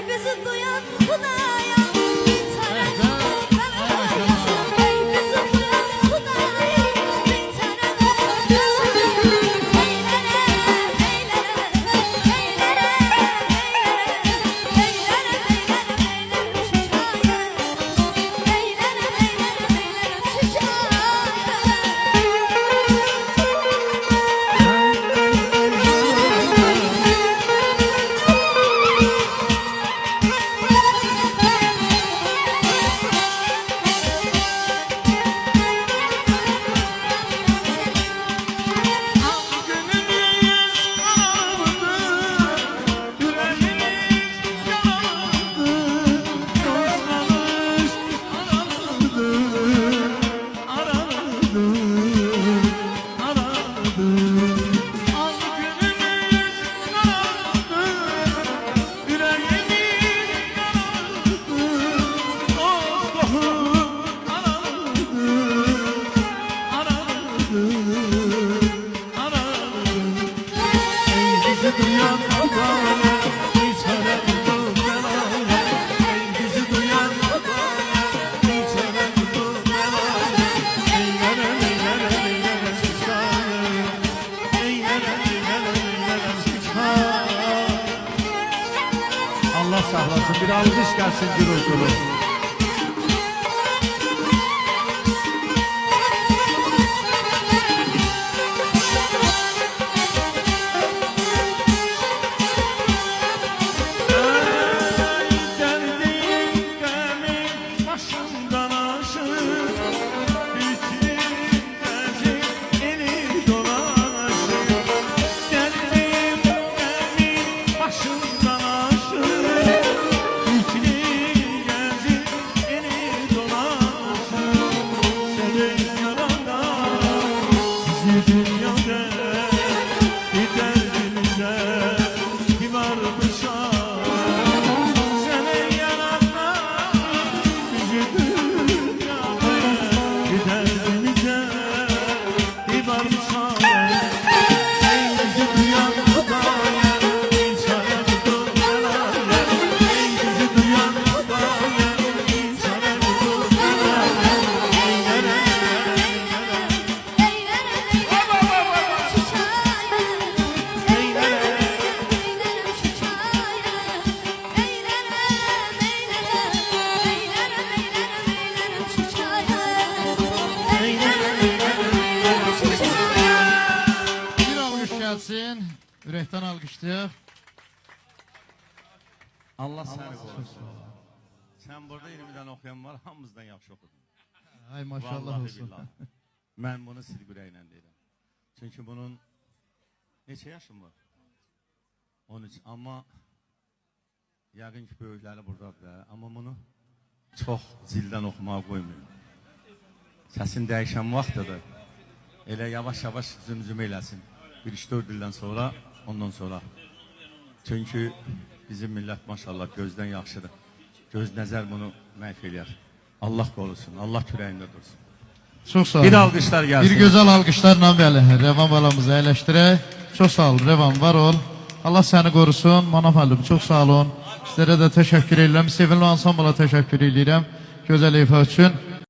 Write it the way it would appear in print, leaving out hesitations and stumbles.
bizi duyan Xudaya bir tane ey bizi duyan Xudaya bir tane Allah sağlasın. Bir alkış gelsin gürültülü. Ürəkdən alqışlayaq. Allah səni qorusun. Sən burada 20-dən oxuyan var, hamımızdan yaxşı oxudun. Ay maşallah olsun. Mən bunu silgürəklə deyirəm. Çünki bunun neçə yaşım var? 13. Amma yəqin ki, böyükləri buradadır. Amma bunu çox zildən oxumağa qoymuyor. Səsin dəyişən vaxtıdır. Elə yavaş-yavaş zümzüm eləsin. 1-4 ildən sonra, ondan sonra. Çünki bizim millət maşallah gözdən yaxşıdır. Göz nəzər bunu məhv eləyər. Allah qorusun, Allah kürəyində dursun. Çox sağ olun. Bir alqışlar gəlsin. Bir gözəl alqışlarla belə Rəvan balamızı əyləşdirək. Çox sağ ol Rəvan, var ol. Allah səni qorusun. Manaf müəllim, çox sağ olun. Sizlərə də təşəkkür edirəm. Sevinli ansambla təşəkkür edirəm. Gözəl ifa üçün.